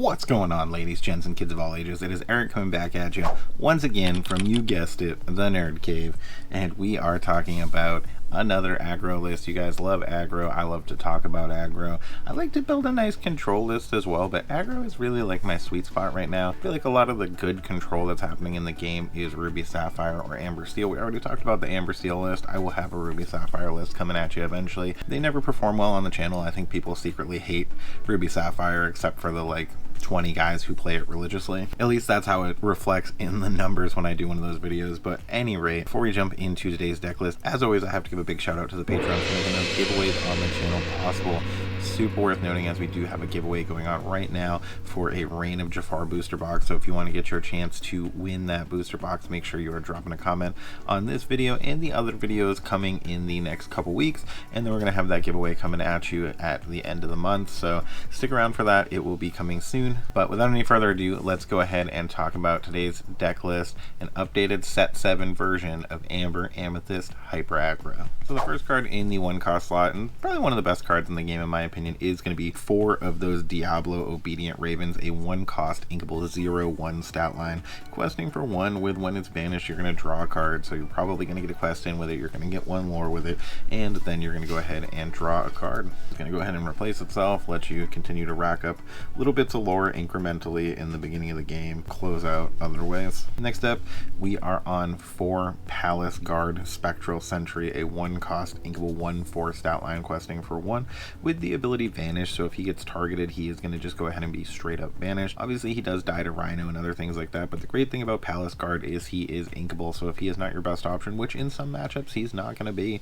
What's going on, ladies, gents, and kids of all ages? It is Eric coming back at you once again from, you guessed it, the Nerd Cave, and we are talking about another aggro list. You guys love aggro. I love to talk about aggro. I like to build a nice control list as well, but aggro is really like my sweet spot right now. I feel like a lot of the good control that's happening in the game is Ruby Sapphire or Amber Steel. We already talked about the Amber Steel list. I will have a Ruby Sapphire list coming at you eventually. They never perform well on the channel. I think people secretly hate Ruby Sapphire, except for the 20 guys who play it religiously. At least that's how it reflects in the numbers when I do one of those videos. But any rate, before we jump into today's deck list, as always, I have to give a big shout out to the Patreons for making those giveaways on the channel possible. Super worth noting, as we do have a giveaway going on right now for a Reign of Jafar booster box. So if you want to get your chance to win that booster box, make sure you are dropping a comment on this video and the other videos coming in the next couple weeks, and then we're going to have that giveaway coming at you at the end of the month. So stick around for that. It will be coming soon. But without any further ado, let's go ahead and talk about today's deck list, an updated set 7 version of Amber Amethyst Hyper Aggro. So the first card in the 1-cost slot, and probably one of the best cards in the game in my opinion, is going to be 4 of those Diablo Obedient Ravens, a 1-cost inkable 0/1 stat line, questing for 1 with when it's banished you're going to draw a card, so you're probably going to get a quest in with it, you're going to get 1 lore with it, and then you're going to go ahead and draw a card. It's going to go ahead and replace itself, let you continue to rack up little bits of lore incrementally in the beginning of the game, close out other ways. Next up, we are on 4 Palace Guard Spectral Sentry, a 1-cost inkable 1/4 stat line, questing for 1 with the ability Vanish, so if he gets targeted he is going to just go ahead and be straight up banished. Obviously he does die to Rhino and other things like that, but the great thing about Palace Guard is he is inkable, so if he is not your best option, which in some matchups he's not going to be,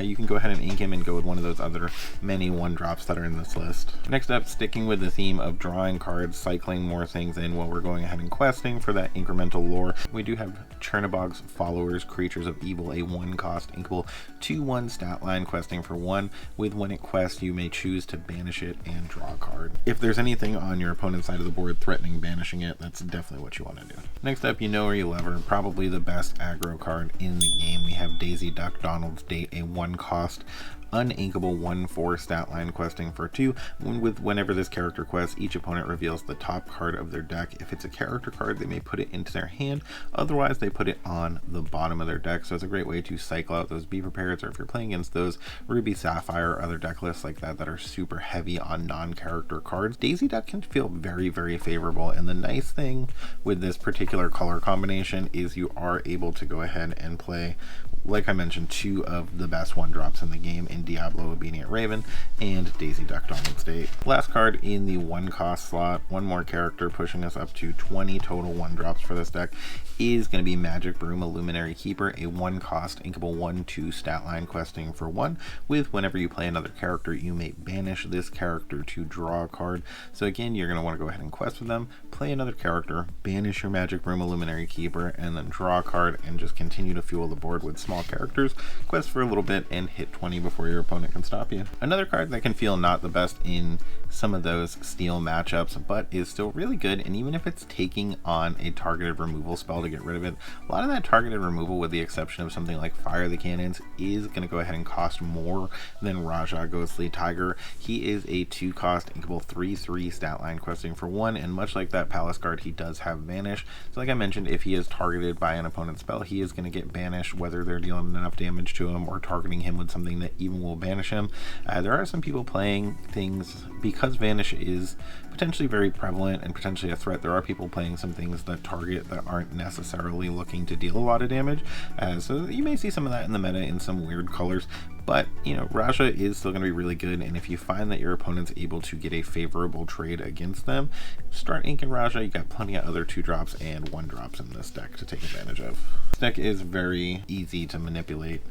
you can go ahead and ink him and go with one of those other many 1-drops that are in this list. Next up, sticking with the theme of drawing cards, cycling more things in while we're going ahead and questing for that incremental lore, we do have Chernobog's Followers, Creatures of Evil, a 1-cost inkable 2/1 stat line, questing for 1 with when it quests you may choose to banish it and draw a card. If there's anything on your opponent's side of the board threatening banishing it, that's definitely what you want to do. Next up, you know or you love her, probably the best aggro card in the game. We have Daisy Duck Donald's Date, a 1-cost uninkable 1/4 stat line, questing for 2 with whenever this character quests each opponent reveals the top card of their deck. If it's a character card, they may put it into their hand, otherwise they put it on the bottom of their deck. So it's a great way to cycle out those Be Prepared, or if you're playing against those Ruby Sapphire or other deck lists like that that are super heavy on non-character cards, Daisy Duck can feel very, very favorable. And the nice thing with this particular color combination is you are able to go ahead and play, like I mentioned, 2 of the best 1-drops in the game in Diablo Obedient Raven and Daisy Duck Donald's Date. Last card in the 1-cost slot, one more character pushing us up to 20 total 1-drops for this deck, is going to be Magic Broom Illuminary Keeper, a 1-cost inkable 1/2 stat line, questing for 1 with whenever you play another character you may banish this character to draw a card. So again, you're going to want to go ahead and quest with them, play another character, banish your Magic Broom Illuminary Keeper, and then draw a card and just continue to fuel the board with small characters, quest for a little bit, and hit 20 before your opponent can stop you. Another card that can feel not the best in some of those steel matchups, but is still really good, and even if it's taking on a targeted removal spell to get rid of it, a lot of that targeted removal, with the exception of something like Fire the Cannons, is going to go ahead and cost more than Raja Ghostly Tiger. He is a 2-cost inkable 3/3 stat line, questing for 1, and much like that Palace Guard, he does have Vanish. So like I mentioned, if he is targeted by an opponent's spell, he is going to get banished, whether they're dealing enough damage to him or targeting him with something that even will banish him. There are some people playing things, because Vanish is potentially very prevalent and potentially a threat, there are people playing some things that target that aren't necessarily looking to deal a lot of damage. So you may see some of that in the meta in some weird colors, but you know, Raja is still going to be really good, and if you find that your opponent's able to get a favorable trade against them, start inking Raja. You got plenty of other 2-drops and 1-drops in this deck to take advantage of. This deck is very easy to manipulate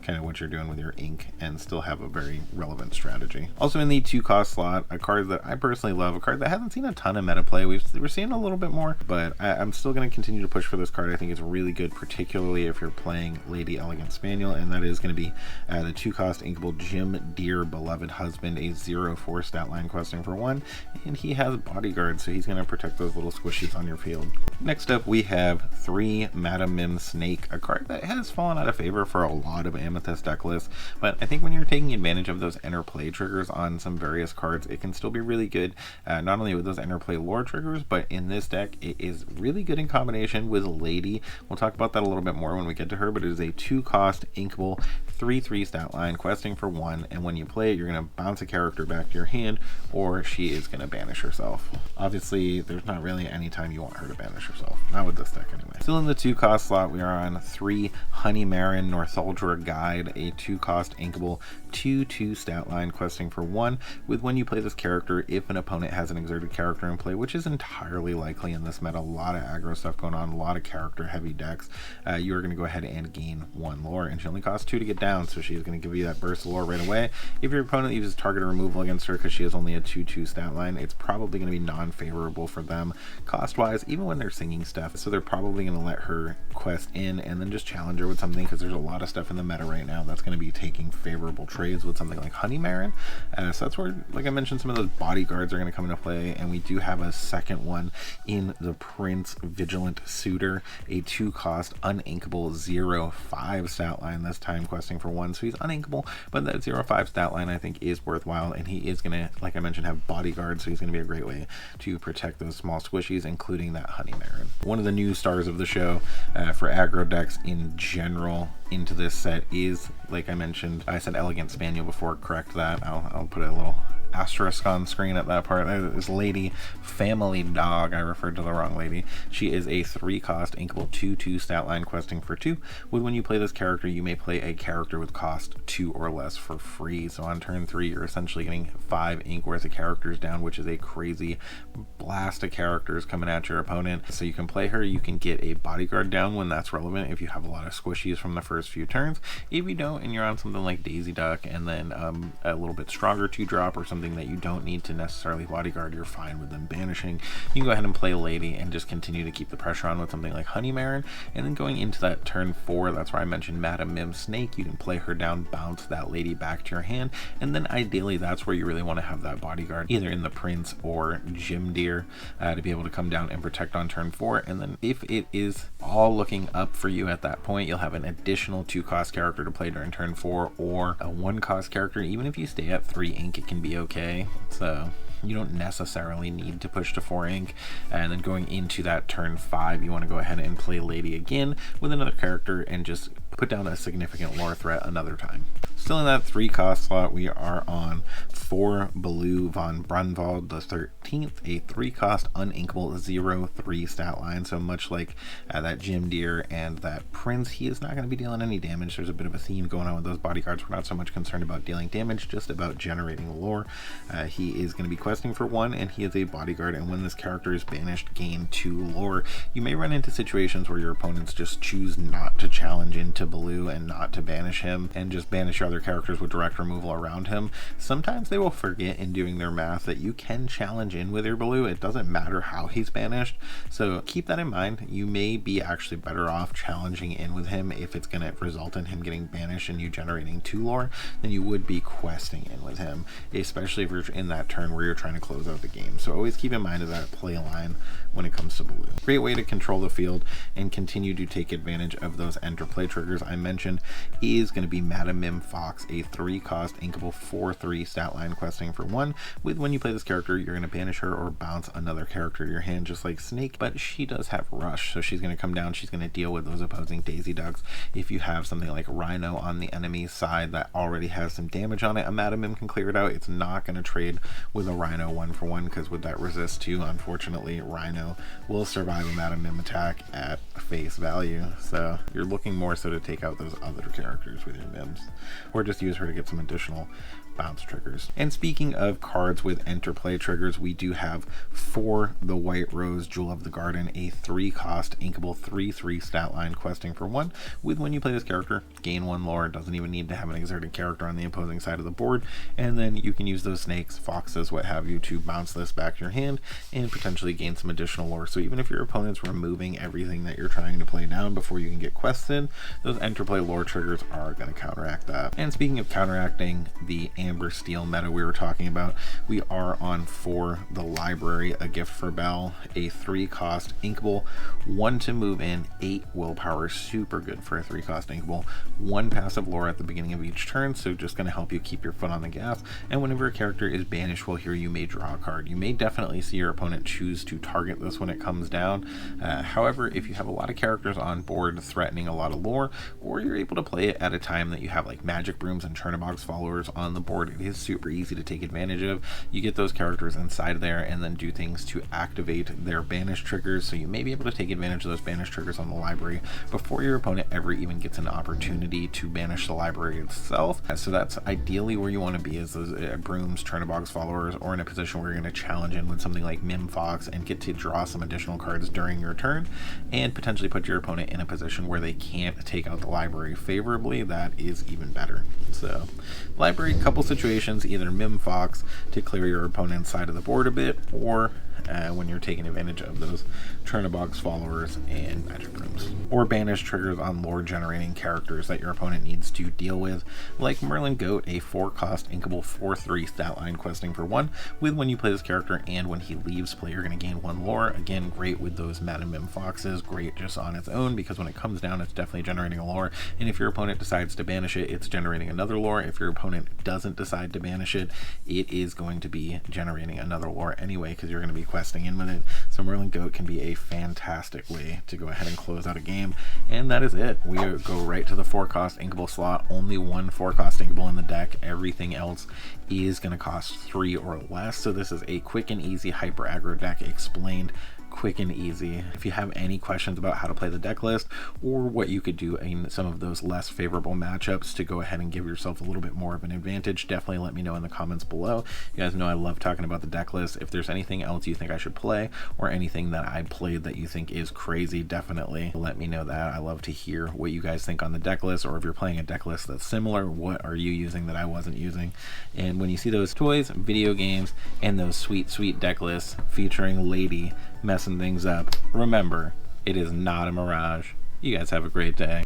kind of what you're doing with your ink and still have a very relevant strategy. Also in the 2-cost slot, a card that I personally love, a card that hasn't seen a ton of meta play. We're seeing a little bit more, but I'm still going to continue to push for this card. I think it's really good, particularly if you're playing Lady Elegant Spaniel, and that is going to be the 2-cost inkable Jim Dear Beloved Husband, a 0/4 stat line, questing for 1, and he has Bodyguard, so he's going to protect those little squishies on your field. Next up, we have 3 Madam Mim Snake, a card that has fallen out of favor for a lot of with this deck list, but I think when you're taking advantage of those interplay triggers on some various cards, it can still be really good, not only with those interplay lore triggers, but in this deck it is really good in combination with Lady. We'll talk about that a little bit more when we get to her, but it is a 2-cost inkable 3/3 stat line, questing for 1, and when you play it, you're going to bounce a character back to your hand, or she is going to banish herself. Obviously, there's not really any time you want her to banish herself. Not with this deck anyway. Still in the 2-cost slot, we are on 3 Honeymarin Northuldra Guide, a 2-cost inkable 2/2 stat line, questing for 1, with when you play this character, if an opponent has an exerted character in play, which is entirely likely in this meta, a lot of aggro stuff going on, a lot of character heavy decks, you are going to go ahead and gain 1 lore, and she only costs 2 to get down, so she's going to give you that burst of lore right away. If your opponent uses targeted removal against her because she has only a 2/2 stat line, it's probably going to be non-favorable for them cost wise, even when they're singing stuff, so they're probably going to let her quest in and then just challenge her with something, because there's a lot of stuff in the meta right now that's going to be taking favorable trades with something like Honeymarin. So that's where, like I mentioned, some of those bodyguards are going to come into play, and we do have a second one in the Prince Vigilant Suitor, a 2-cost uninkable 0/5 stat line, this time questing for 1, so he's uninkable, but that 0/5 stat line I think is worthwhile, and he is going to, like I mentioned, have bodyguards, so he's going to be a great way to protect those small squishies, including that Honeymarin. One of the new stars of the show for aggro decks in general into this set is, like I mentioned, I said Elegant Spaniel before, correct that, I'll put a little asterisk on screen at that part. This Lady Family Dog, I referred to the wrong lady. She is a 3-cost inkable 2/2 stat line, questing for 2, with when you play this character, you may play a character with cost 2 or less for free. So on turn 3, you're essentially getting 5 ink worth of characters down, which is a crazy blast of characters coming at your opponent. So you can play her, you can get a bodyguard down when that's relevant, if you have a lot of squishies from the first few turns. If you don't, and you're on something like Daisy Duck, and then a little bit stronger 2-drop, or something that you don't need to necessarily bodyguard, you're fine with them banishing. You can go ahead and play Lady and just continue to keep the pressure on with something like Honeymarin, and then going into that turn 4, that's where I mentioned Madam Mim Snake. You can play her down, bounce that Lady back to your hand, and then ideally that's where you really want to have that bodyguard, either in the Prince or Jim Deer, to be able to come down and protect on turn 4. And then if it is all looking up for you at that point, you'll have an additional 2-cost character to play during turn 4, or a 1-cost character. Even if you stay at 3 ink, it can be okay. So you don't necessarily need to push to 4 ink. And then going into that turn 5, you want to go ahead and play Lady again with another character and just put down a significant lore threat another time. Still in that 3-cost slot, we are on 4 Blue von Brunwald the 13th, a 3-cost uninkable 0/3 stat line. So much like that Jim Deer and that Prince, he is not going to be dealing any damage. There's a bit of a theme going on with those bodyguards. We're not so much concerned about dealing damage, just about generating lore. He is going to be questing for 1, and he is a bodyguard, and when this character is banished, gain 2 lore. You may run into situations where your opponents just choose not to challenge into Blue and not to banish him, and just banish your other characters with direct removal around him. Sometimes they will forget in doing their math that you can challenge in with your Blue. It doesn't matter how he's banished, so keep that in mind. You may be actually better off challenging in with him if it's going to result in him getting banished and you generating 2 lore than you would be questing in with him, especially if you're in that turn where you're trying to close out the game. So always keep in mind of that play line when it comes to Blue. Great way to control the field and continue to take advantage of those interplay triggers I mentioned is going to be Madam Mim Fox, a 3-cost inkable 4/3 stat line, questing for 1, with when you play this character, you're going to banish her or bounce another character to your hand, just like Snake, but she does have Rush, so she's going to come down, she's going to deal with those opposing Daisy Ducks. If you have something like Rhino on the enemy side that already has some damage on it, a Madam Mim can clear it out. It's not going to trade with a Rhino 1-for-1, because with that resist 2, unfortunately, Rhino will survive a Madam Mim attack at face value. So you're looking more so to take out those other characters with your Mims, or just use her to get some additional bounce triggers. And speaking of cards with interplay triggers, we do have for the White Rose Jewel of the Garden, a 3-cost inkable 3/3 stat line, questing for 1, with when you play this character, gain 1 lore. Doesn't even need to have an exerted character on the opposing side of the board, and then you can use those snakes, foxes, what have you, to bounce this back to your hand and potentially gain some additional lore. So even if your opponent's removing everything that you're trying to play down before you can get quests in, those interplay lore triggers are going to counteract that. And speaking of counteracting the amber steel meta we were talking about, we are on For the Library, A Gift for Bell, a 3-cost inkable, 1 to move in, 8 willpower, super good for a 3-cost inkable, 1 passive lore at the beginning of each turn, so just going to help you keep your foot on the gas, and whenever a character is banished while here, you may draw a card. You may definitely see your opponent choose to target this when it comes down. However, if you have a lot of characters on board threatening a lot of lore, or you're able to play it at a time that you have like magic brooms and Chernobog's followers on the board, it is super easy to take advantage of. You get those characters inside there and then do things to activate their banish triggers, so you may be able to take advantage of those banish triggers on the library before your opponent ever even gets an opportunity to banish the library itself. So that's ideally where you want to be, is those brooms, Chernobog's followers, or in a position where you're going to challenge in with something like Mim Fox and get to draw some additional cards during your turn, and potentially put your opponent in a position where they can't take out the library favorably. That is even better. So library, couple situations, either Mim Fox to clear your opponent's side of the board a bit, or when you're taking advantage of those Chernobog's followers and magic brooms, or banish triggers on lore generating characters that your opponent needs to deal with, like Merlin Goat, a 4-cost inkable 4/3 stat line questing for 1, with when you play this character and when he leaves play, you're going to gain 1 lore. Again, great with those Meta Mim Foxes, great just on its own, because when it comes down, it's definitely generating a lore, and if your opponent decides to banish it, it's generating another lore. If your opponent doesn't decide to banish it, it is going to be generating another lore anyway, because you're going to be questing in with it. So Merlin Goat can be a fantastic way to go ahead and close out a game, and that is it. We go right to the 4-cost inkable slot. Only 1 4-cost inkable in the deck. Everything else is going to cost 3 or less, so this is a quick and easy hyper aggro deck explained quick and easy. If you have any questions about how to play the deck list, or what you could do in some of those less favorable matchups to go ahead and give yourself a little bit more of an advantage, definitely let me know in the comments below. You guys know I love talking about the deck list. If there's anything else you think I should play, or anything that I played that you think is crazy, definitely let me know that. I love to hear what you guys think on the deck list, or if you're playing a deck list that's similar, what are you using that I wasn't using? And when you see those toys, video games, and those sweet deck lists featuring Lady messing things up, remember, it is not a mirage. You guys have a great day.